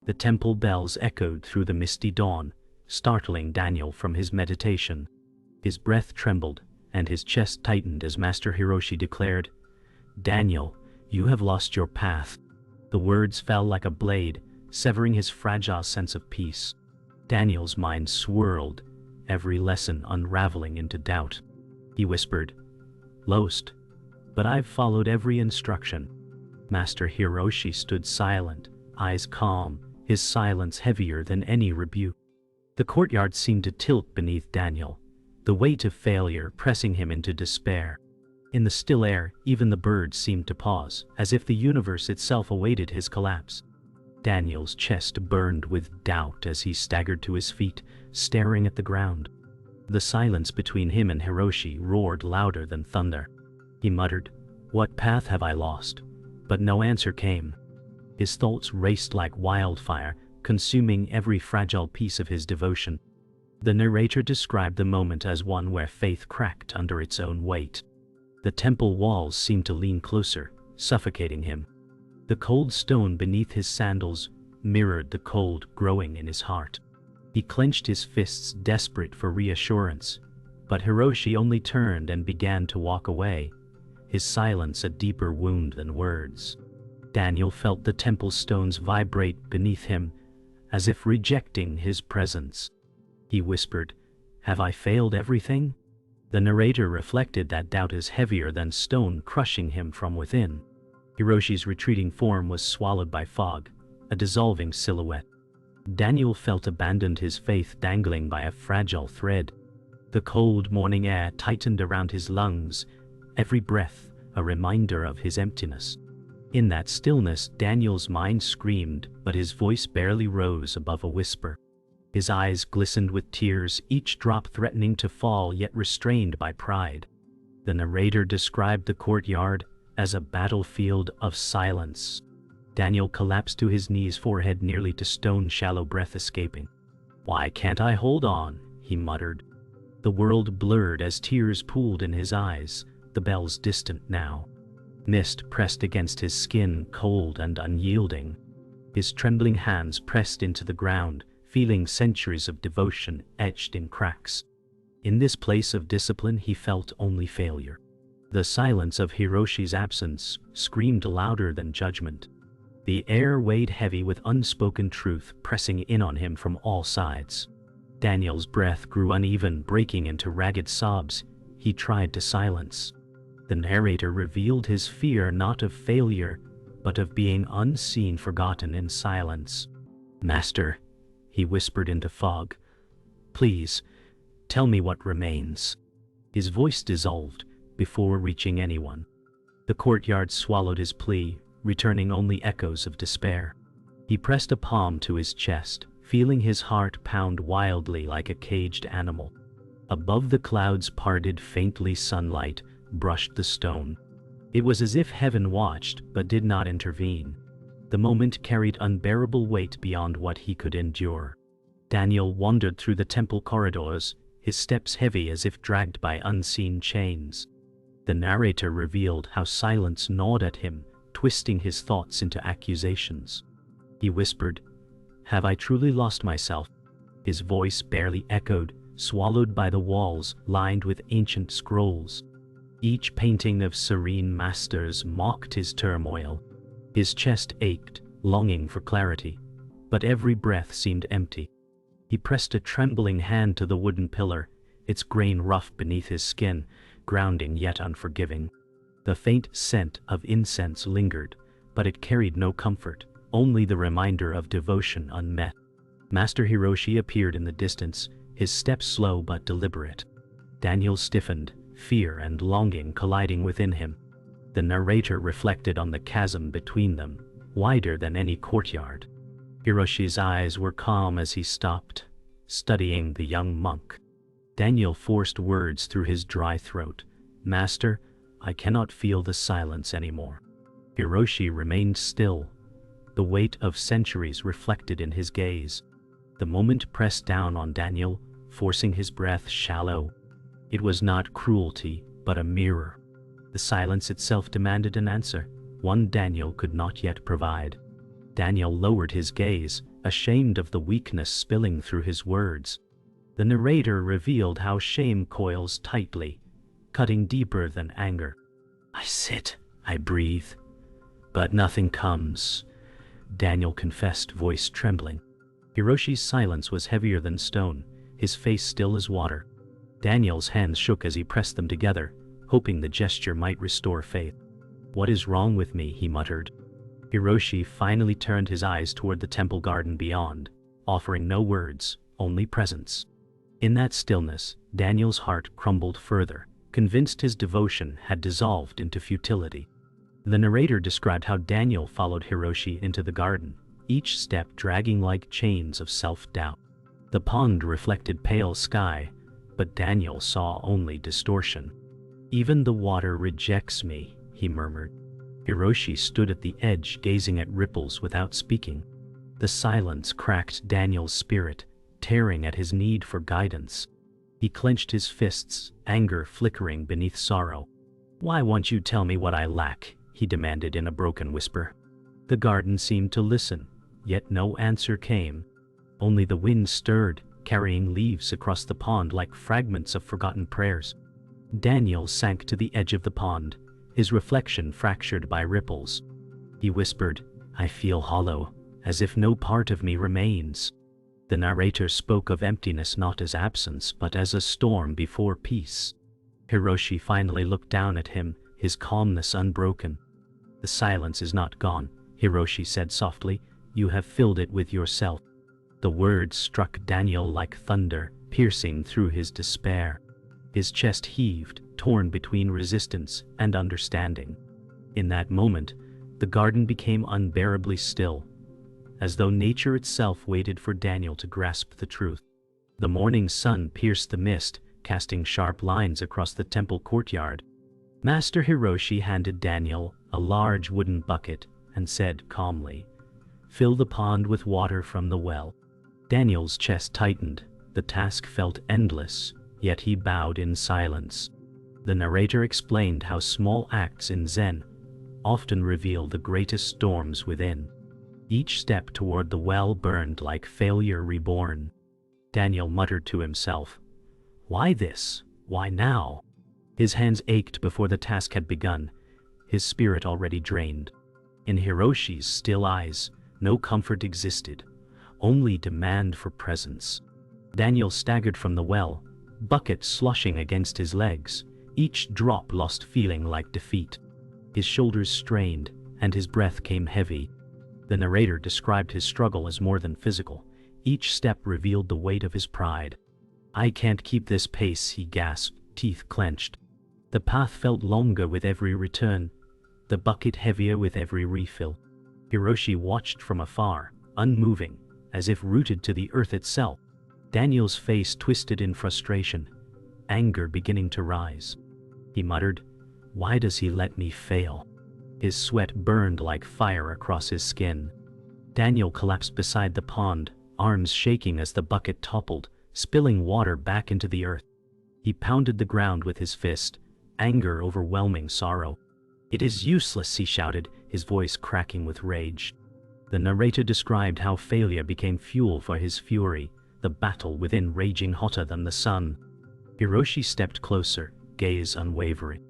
The temple bells echoed through the misty dawn, startling Daniel from his meditation. His breath trembled, and his chest tightened as Master Hiroshi declared, "Daniel, you have lost your path." The words fell like a blade, severing his fragile sense of peace. Daniel's mind swirled, every lesson unraveling into doubt. He whispered, "Lost, but I've followed every instruction." Master Hiroshi stood silent, eyes calm, his silence heavier than any rebuke. The courtyard seemed to tilt beneath Daniel, the weight of failure pressing him into despair. In the still air, even the birds seemed to pause, as if the universe itself awaited his collapse. Daniel's chest burned with doubt as he staggered to his feet, staring at the ground. The silence between him and Hiroshi roared louder than thunder. He muttered, "What path have I lost?" But no answer came. His thoughts raced like wildfire, consuming every fragile piece of his devotion. The narrator described the moment as one where faith cracked under its own weight. The temple walls seemed to lean closer, suffocating him. The cold stone beneath his sandals mirrored the cold growing in his heart. He clenched his fists, desperate for reassurance, but Hiroshi only turned and began to walk away, his silence a deeper wound than words. Daniel felt the temple stones vibrate beneath him, as if rejecting his presence. He whispered, "Have I failed everything?" The narrator reflected that doubt is heavier than stone, crushing him from within. Hiroshi's retreating form was swallowed by fog, a dissolving silhouette. Daniel felt abandoned, his faith dangling by a fragile thread. The cold morning air tightened around his lungs, every breath a reminder of his emptiness. In that stillness, Daniel's mind screamed, but his voice barely rose above a whisper. His eyes glistened with tears, each drop threatening to fall, yet restrained by pride. The narrator described the courtyard as a battlefield of silence. Daniel collapsed to his knees, forehead nearly to stone, shallow breath escaping. "Why can't I hold on?" he muttered. The world blurred as tears pooled in his eyes, the bells distant now. Mist pressed against his skin, cold and unyielding. His trembling hands pressed into the ground, feeling centuries of devotion etched in cracks. In this place of discipline he felt only failure. The silence of Hiroshi's absence screamed louder than judgment. The air weighed heavy with unspoken truth pressing in on him from all sides. Daniel's breath grew uneven, breaking into ragged sobs he tried to silence. The narrator revealed his fear not of failure, but of being unseen, forgotten in silence. "Master," he whispered into fog, "please, tell me what remains." His voice dissolved before reaching anyone. The courtyard swallowed his plea, returning only echoes of despair. He pressed a palm to his chest, feeling his heart pound wildly like a caged animal. Above the clouds parted faintly, sunlight brushed the stone. It was as if heaven watched but did not intervene. The moment carried unbearable weight beyond what he could endure. Daniel wandered through the temple corridors, his steps heavy as if dragged by unseen chains. The narrator revealed how silence gnawed at him, twisting his thoughts into accusations. He whispered, "Have I truly lost myself?" His voice barely echoed, swallowed by the walls lined with ancient scrolls. Each painting of serene masters mocked his turmoil. His chest ached, longing for clarity, but every breath seemed empty. He pressed a trembling hand to the wooden pillar, its grain rough beneath his skin, grounding yet unforgiving. The faint scent of incense lingered, but it carried no comfort, only the reminder of devotion unmet. Master Hiroshi appeared in the distance, his steps slow but deliberate. Daniel stiffened, fear and longing colliding within him. The narrator reflected on the chasm between them, wider than any courtyard. Hiroshi's eyes were calm as he stopped, studying the young monk. Daniel forced words through his dry throat. "Master, I cannot feel the silence anymore." Hiroshi remained still, the weight of centuries reflected in his gaze. The moment pressed down on Daniel, forcing his breath shallow. It was not cruelty, but a mirror. The silence itself demanded an answer, one Daniel could not yet provide. Daniel lowered his gaze, ashamed of the weakness spilling through his words. The narrator revealed how shame coils tightly, cutting deeper than anger. I sit, I breathe, but nothing comes, Daniel confessed, voice trembling. Hiroshi's silence was heavier than stone, his face still as water. Daniel's hands shook as he pressed them together, hoping the gesture might restore faith. What is wrong with me, he muttered. Hiroshi finally turned his eyes toward the temple garden beyond, offering no words, only presence. In that stillness, Daniel's heart crumbled further, convinced his devotion had dissolved into futility. The narrator described how Daniel followed Hiroshi into the garden, each step dragging like chains of self-doubt. The pond reflected pale sky, but Daniel saw only distortion. Even the water rejects me, he murmured. Hiroshi stood at the edge, gazing at ripples without speaking. The silence cracked Daniel's spirit, tearing at his need for guidance. He clenched his fists, anger flickering beneath sorrow. Why won't you tell me what I lack? He demanded in a broken whisper. The garden seemed to listen, yet no answer came. Only the wind stirred, carrying leaves across the pond like fragments of forgotten prayers. Daniel sank to the edge of the pond, his reflection fractured by ripples. He whispered, I feel hollow, as if no part of me remains. The narrator spoke of emptiness not as absence but as a storm before peace. Hiroshi finally looked down at him, his calmness unbroken. The silence is not gone, Hiroshi said softly. You have filled it with yourself. The words struck Daniel like thunder, piercing through his despair. His chest heaved, torn between resistance and understanding. In that moment, the garden became unbearably still, as though nature itself waited for Daniel to grasp the truth. The morning sun pierced the mist, casting sharp lines across the temple courtyard. Master Hiroshi handed Daniel a large wooden bucket and said calmly, Fill the pond with water from the well. Daniel's chest tightened. The task felt endless, yet he bowed in silence. The narrator explained how small acts in Zen often reveal the greatest storms within. Each step toward the well burned like failure reborn. Daniel muttered to himself, Why this? Why now? His hands ached before the task had begun, his spirit already drained. In Hiroshi's still eyes, no comfort existed, only demand for presence. Daniel staggered from the well, bucket sloshing against his legs, each drop lost feeling like defeat. His shoulders strained, and his breath came heavy. The narrator described his struggle as more than physical. Each step revealed the weight of his pride. I can't keep this pace, he gasped, teeth clenched. The path felt longer with every return, the bucket heavier with every refill. Hiroshi watched from afar, unmoving, as if rooted to the earth itself. Daniel's face twisted in frustration, anger beginning to rise. He muttered, Why does he let me fail? His sweat burned like fire across his skin. Daniel collapsed beside the pond, arms shaking as the bucket toppled, spilling water back into the earth. He pounded the ground with his fist, anger overwhelming sorrow. It is useless, he shouted, his voice cracking with rage. The narrator described how failure became fuel for his fury, the battle within raging hotter than the sun. Hiroshi stepped closer, gaze unwavering.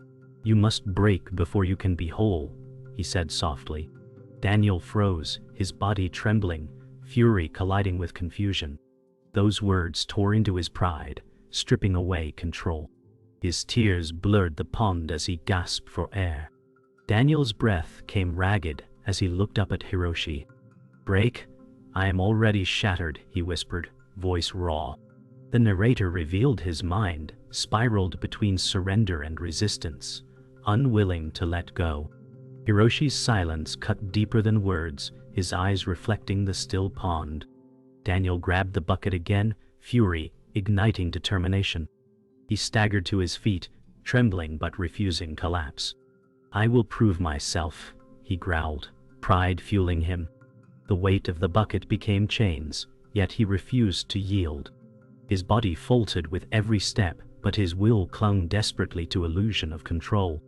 You must break before you can be whole, he said softly. Daniel froze, his body trembling, fury colliding with confusion. Those words tore into his pride, stripping away control. His tears blurred the pond as he gasped for air. Daniel's breath came ragged as he looked up at Hiroshi. Break? I am already shattered, he whispered, voice raw. The narrator revealed his mind, spiraled between surrender and resistance, unwilling to let go. Hiroshi's silence cut deeper than words, his eyes reflecting the still pond. Daniel grabbed the bucket again, fury igniting determination. He staggered to his feet, trembling but refusing collapse. I will prove myself, he growled, pride fueling him. The weight of the bucket became chains, yet he refused to yield. His body faltered with every step, but his will clung desperately to illusion of control.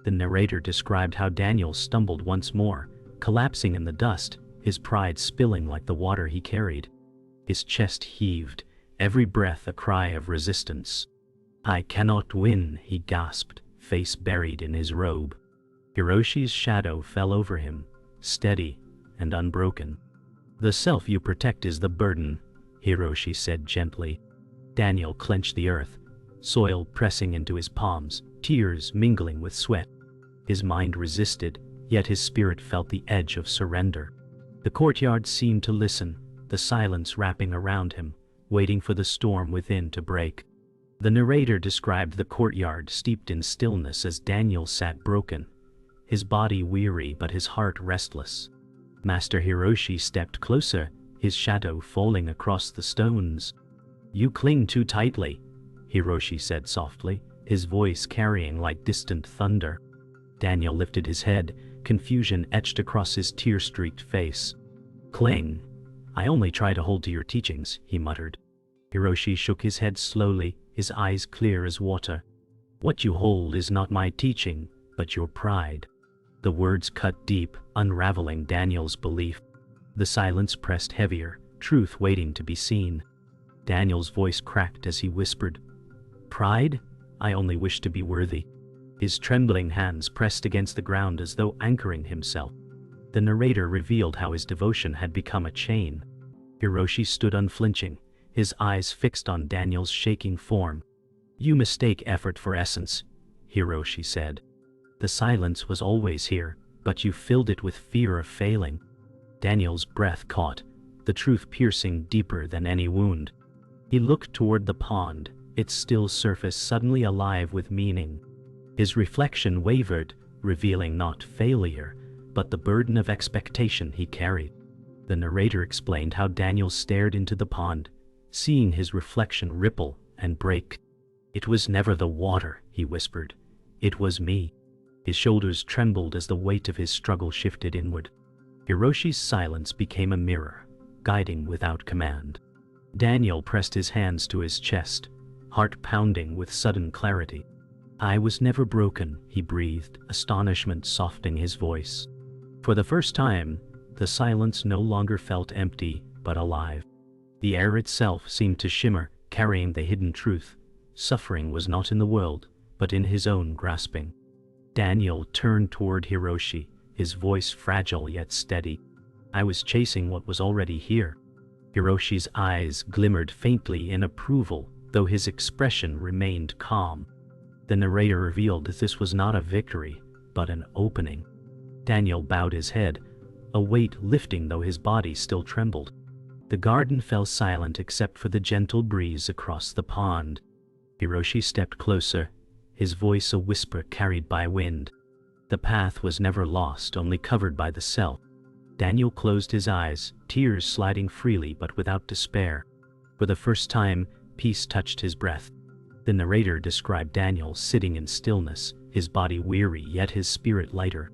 The narrator described how Daniel stumbled once more, collapsing in the dust, his pride spilling like the water he carried. His chest heaved, every breath a cry of resistance. "I cannot win," he gasped, face buried in his robe. Hiroshi's shadow fell over him, steady and unbroken. "The self you protect is the burden," Hiroshi said gently. Daniel clenched the earth, soil pressing into his palms, tears mingling with sweat. His mind resisted, yet his spirit felt the edge of surrender. The courtyard seemed to listen, the silence wrapping around him, waiting for the storm within to break. The narrator described the courtyard steeped in stillness as Daniel sat broken, his body weary but his heart restless. Master Hiroshi stepped closer, his shadow falling across the stones. "You cling too tightly," Hiroshi said softly, his voice carrying like distant thunder. Daniel lifted his head, confusion etched across his tear-streaked face. "Cling? I only try to hold to your teachings," he muttered. Hiroshi shook his head slowly, his eyes clear as water. "What you hold is not my teaching, but your pride." The words cut deep, unraveling Daniel's belief. The silence pressed heavier, truth waiting to be seen. Daniel's voice cracked as he whispered, "Pride? I only wish to be worthy." His trembling hands pressed against the ground as though anchoring himself. The narrator revealed how his devotion had become a chain. Hiroshi stood unflinching, his eyes fixed on Daniel's shaking form. "You mistake effort for essence," Hiroshi said. "The silence was always here, but you filled it with fear of failing." Daniel's breath caught, the truth piercing deeper than any wound. He looked toward the pond, its still surface suddenly alive with meaning. His reflection wavered, revealing not failure, but the burden of expectation he carried. The narrator explained how Daniel stared into the pond, seeing his reflection ripple and break. "It was never the water," he whispered. "It was me." His shoulders trembled as the weight of his struggle shifted inward. Hiroshi's silence became a mirror, guiding without command. Daniel pressed his hands to his chest, heart pounding with sudden clarity. "I was never broken," he breathed, astonishment softening his voice. For the first time, the silence no longer felt empty, but alive. The air itself seemed to shimmer, carrying the hidden truth. Suffering was not in the world, but in his own grasping. Daniel turned toward Hiroshi, his voice fragile yet steady. "I was chasing what was already here." Hiroshi's eyes glimmered faintly in approval, though his expression remained calm. The narrator revealed that this was not a victory, but an opening. Daniel bowed his head, a weight lifting though his body still trembled. The garden fell silent except for the gentle breeze across the pond. Hiroshi stepped closer, his voice a whisper carried by wind. The path was never lost, only covered by the self. Daniel closed his eyes, tears sliding freely but without despair. For the first time, peace touched his breath. The narrator described Daniel sitting in stillness, his body weary yet his spirit lighter.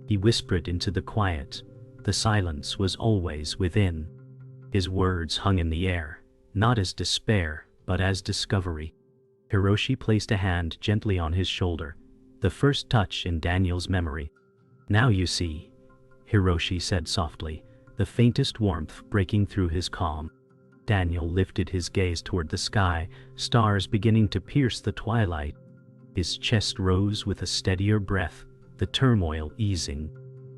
He whispered into the quiet. The silence was always within. His words hung in the air, not as despair, but as discovery. Hiroshi placed a hand gently on his shoulder, the first touch in Daniel's memory. "Now you see," Hiroshi said softly, the faintest warmth breaking through his calm. Daniel lifted his gaze toward the sky, stars beginning to pierce the twilight. His chest rose with a steadier breath, the turmoil easing.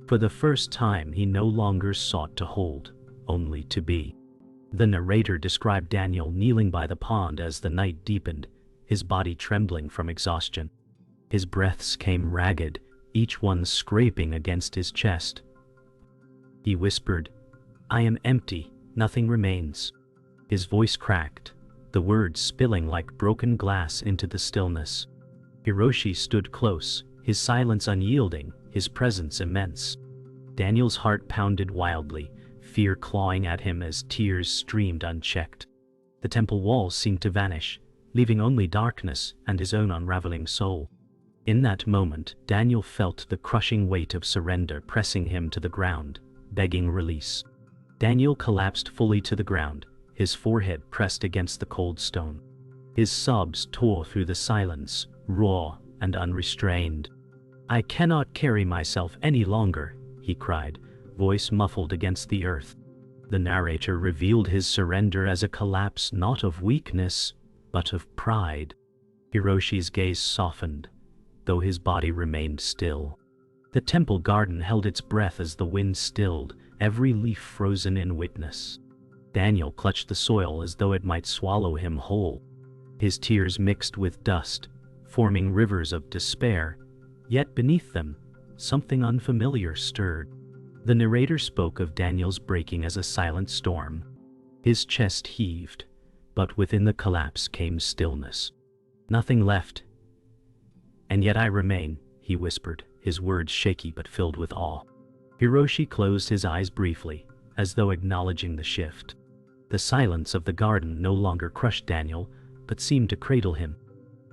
For the first time he no longer sought to hold, only to be. The narrator described Daniel kneeling by the pond as the night deepened, his body trembling from exhaustion. His breaths came ragged, each one scraping against his chest. He whispered, "I am empty, nothing remains." His voice cracked, the words spilling like broken glass into the stillness. Hiroshi stood close, his silence unyielding, his presence immense. Daniel's heart pounded wildly, fear clawing at him as tears streamed unchecked. The temple walls seemed to vanish, leaving only darkness and his own unraveling soul. In that moment, Daniel felt the crushing weight of surrender pressing him to the ground, begging release. Daniel collapsed fully to the ground, his forehead pressed against the cold stone. His sobs tore through the silence, raw and unrestrained. "I cannot carry myself any longer," he cried, voice muffled against the earth. The narrator revealed his surrender as a collapse not of weakness, but of pride. Hiroshi's gaze softened, though his body remained still. The temple garden held its breath as the wind stilled, every leaf frozen in witness. Daniel clutched the soil as though it might swallow him whole. His tears mixed with dust, forming rivers of despair, yet beneath them, something unfamiliar stirred. The narrator spoke of Daniel's breaking as a silent storm. His chest heaved, but within the collapse came stillness. Nothing left. "And yet I remain," he whispered, his words shaky but filled with awe. Hiroshi closed his eyes briefly, as though acknowledging the shift. The silence of the garden no longer crushed Daniel, but seemed to cradle him.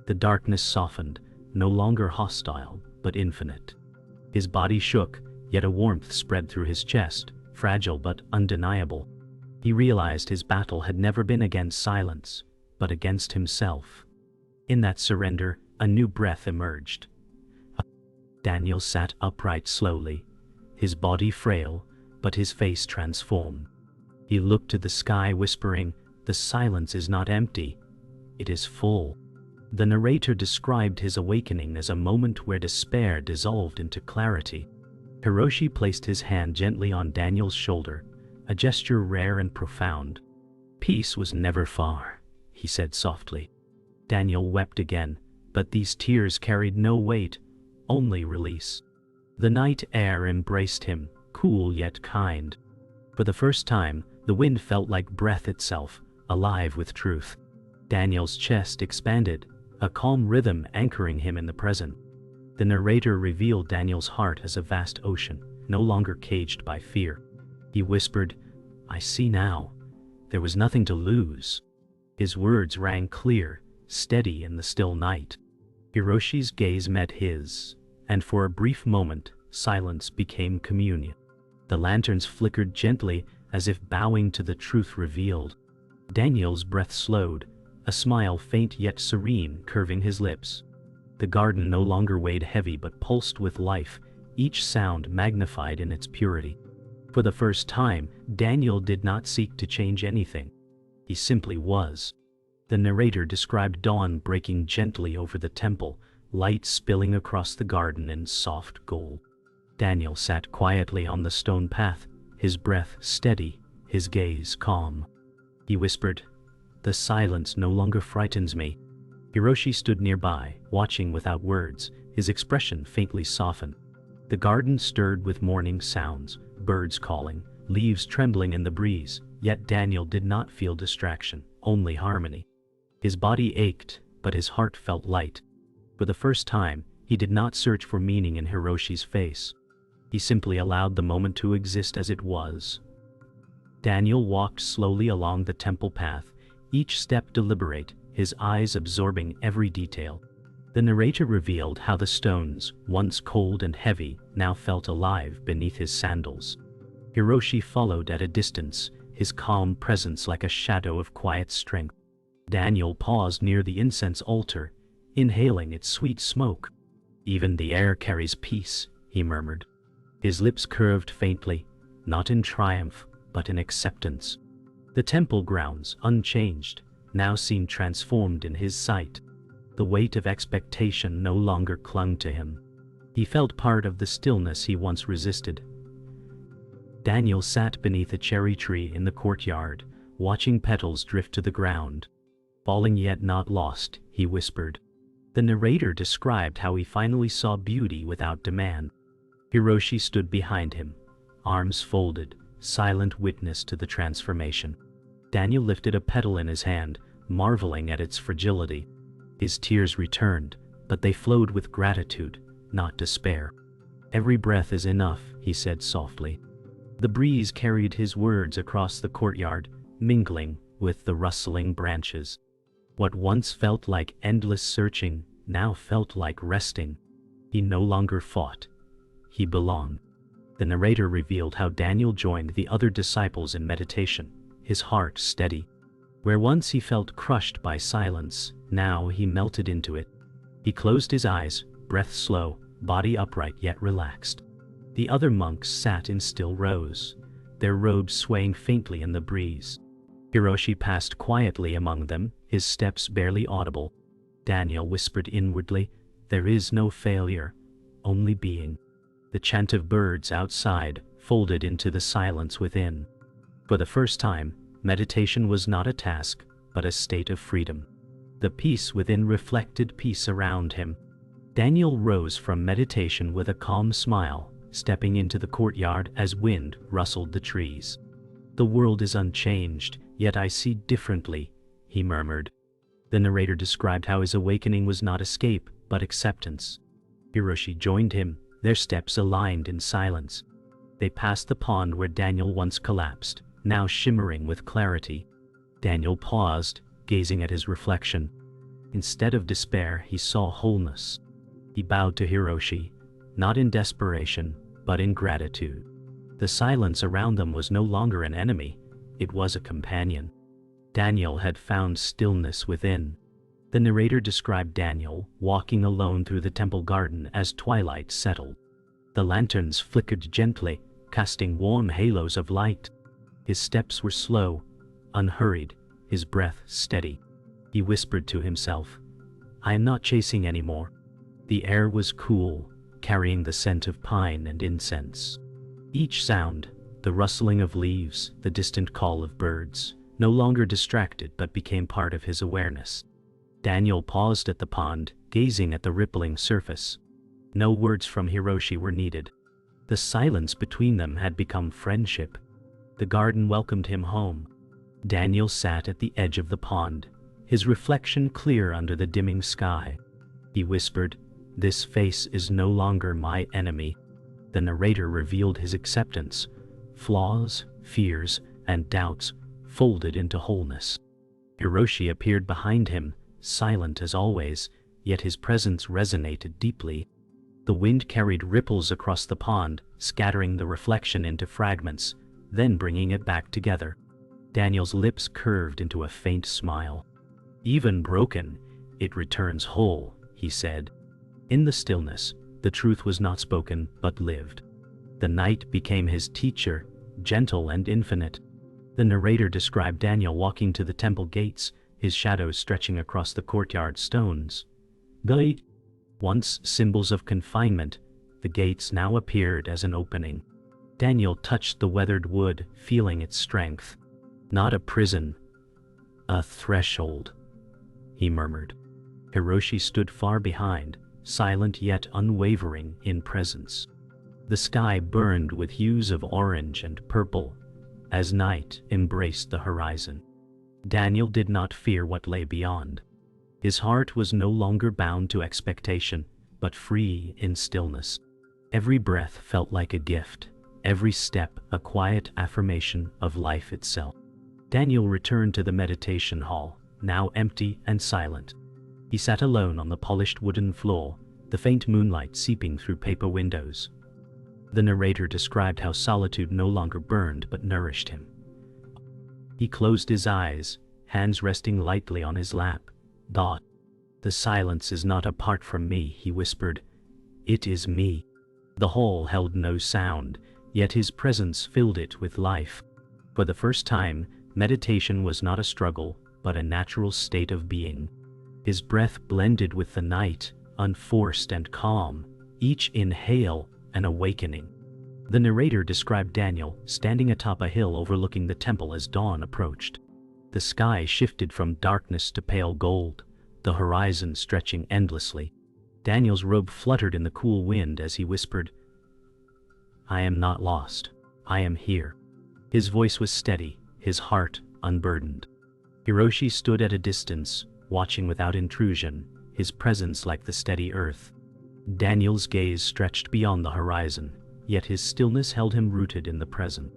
The darkness softened, no longer hostile, but infinite. His body shook, yet a warmth spread through his chest, fragile but undeniable. He realized his battle had never been against silence, but against himself. In that surrender, a new breath emerged. Daniel sat upright slowly, his body frail, but his face transformed. He looked to the sky, whispering, "The silence is not empty, it is full." The narrator described his awakening as a moment where despair dissolved into clarity. Hiroshi placed his hand gently on Daniel's shoulder, a gesture rare and profound. "Peace was never far," he said softly. Daniel wept again, but these tears carried no weight, only release. The night air embraced him, cool yet kind. For the first time, the wind felt like breath itself, alive with truth. Daniel's chest expanded, a calm rhythm anchoring him in the present. The narrator revealed Daniel's heart as a vast ocean, no longer caged by fear. He whispered, "I see now. There was nothing to lose." His words rang clear, steady in the still night. Hiroshi's gaze met his, and for a brief moment, silence became communion. The lanterns flickered gently, as if bowing to the truth revealed. Daniel's breath slowed, a smile faint yet serene curving his lips. The garden no longer weighed heavy but pulsed with life, each sound magnified in its purity. For the first time, Daniel did not seek to change anything. He simply was. The narrator described dawn breaking gently over the temple, light spilling across the garden in soft gold. Daniel sat quietly on the stone path, his breath steady, his gaze calm. He whispered, "The silence no longer frightens me." Hiroshi stood nearby, watching without words, his expression faintly softened. The garden stirred with morning sounds, birds calling, leaves trembling in the breeze, yet Daniel did not feel distraction, only harmony. His body ached, but his heart felt light. For the first time, he did not search for meaning in Hiroshi's face. He simply allowed the moment to exist as it was. Daniel walked slowly along the temple path, each step deliberate, his eyes absorbing every detail. The narrator revealed how the stones, once cold and heavy, now felt alive beneath his sandals. Hiroshi followed at a distance, his calm presence like a shadow of quiet strength. Daniel paused near the incense altar, inhaling its sweet smoke. "Even the air carries peace," he murmured. His lips curved faintly, not in triumph, but in acceptance. The temple grounds, unchanged, now seemed transformed in his sight. The weight of expectation no longer clung to him. He felt part of the stillness he once resisted. Daniel sat beneath a cherry tree in the courtyard, watching petals drift to the ground. "Falling yet not lost," he whispered. The narrator described how he finally saw beauty without demand. Hiroshi stood behind him, arms folded, silent witness to the transformation. Daniel lifted a petal in his hand, marveling at its fragility. His tears returned, but they flowed with gratitude, not despair. "Every breath is enough," he said softly. The breeze carried his words across the courtyard, mingling with the rustling branches. What once felt like endless searching now felt like resting. He no longer fought. He belonged. The narrator revealed how Daniel joined the other disciples in meditation, his heart steady. Where once he felt crushed by silence, now he melted into it. He closed his eyes, breath slow, body upright yet relaxed. The other monks sat in still rows, their robes swaying faintly in the breeze. Hiroshi passed quietly among them, his steps barely audible. Daniel whispered inwardly, "There is no failure, only being." The chant of birds outside folded into the silence within. For the first time, meditation was not a task, but a state of freedom. The peace within reflected peace around him. Daniel rose from meditation with a calm smile, stepping into the courtyard as wind rustled the trees. "The world is unchanged, yet I see differently," he murmured. The narrator described how his awakening was not escape, but acceptance. Hiroshi joined him, their steps aligned in silence. They passed the pond where Daniel once collapsed, now shimmering with clarity. Daniel paused, gazing at his reflection. Instead of despair, he saw wholeness. He bowed to Hiroshi, not in desperation, but in gratitude. The silence around them was no longer an enemy, it was a companion. Daniel had found stillness within. The narrator described Daniel walking alone through the temple garden as twilight settled. The lanterns flickered gently, casting warm halos of light. His steps were slow, unhurried, his breath steady. He whispered to himself, "I am not chasing anymore." The air was cool, carrying the scent of pine and incense. Each sound, the rustling of leaves, the distant call of birds, no longer distracted but became part of his awareness. Daniel paused at the pond, gazing at the rippling surface. No words from Hiroshi were needed. The silence between them had become friendship. The garden welcomed him home. Daniel sat at the edge of the pond, his reflection clear under the dimming sky. He whispered, "This face is no longer my enemy." The narrator revealed his acceptance. Flaws, fears, and doubts folded into wholeness. Hiroshi appeared behind him, silent as always, yet his presence resonated deeply. The wind carried ripples across the pond, scattering the reflection into fragments, then bringing it back together. Daniel's lips curved into a faint smile. "Even broken, it returns whole," he said. In the stillness, the truth was not spoken but lived. The night became his teacher, gentle and infinite. The narrator described Daniel walking to the temple gates, his shadows stretching across the courtyard stones. They, once symbols of confinement, the gates now appeared as an opening. Daniel touched the weathered wood, feeling its strength. "Not a prison, a threshold," he murmured. Hiroshi stood far behind, silent yet unwavering in presence. The sky burned with hues of orange and purple, as night embraced the horizon. Daniel did not fear what lay beyond. His heart was no longer bound to expectation, but free in stillness. Every breath felt like a gift, every step a quiet affirmation of life itself. Daniel returned to the meditation hall, now empty and silent. He sat alone on the polished wooden floor, the faint moonlight seeping through paper windows. The narrator described how solitude no longer burned but nourished him. He closed his eyes, hands resting lightly on his lap. "The silence is not apart from me," he whispered. "It is me." The hall held no sound, yet his presence filled it with life. For the first time, meditation was not a struggle, but a natural state of being. His breath blended with the night, unforced and calm, each inhale an awakening. The narrator described Daniel standing atop a hill overlooking the temple as dawn approached. The sky shifted from darkness to pale gold, the horizon stretching endlessly. Daniel's robe fluttered in the cool wind as he whispered, "I am not lost. I am here." His voice was steady, his heart unburdened. Hiroshi stood at a distance, watching without intrusion, his presence like the steady earth. Daniel's gaze stretched beyond the horizon, yet his stillness held him rooted in the present.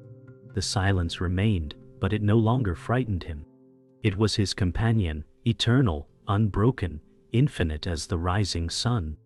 The silence remained, but it no longer frightened him. It was his companion, eternal, unbroken, infinite as the rising sun.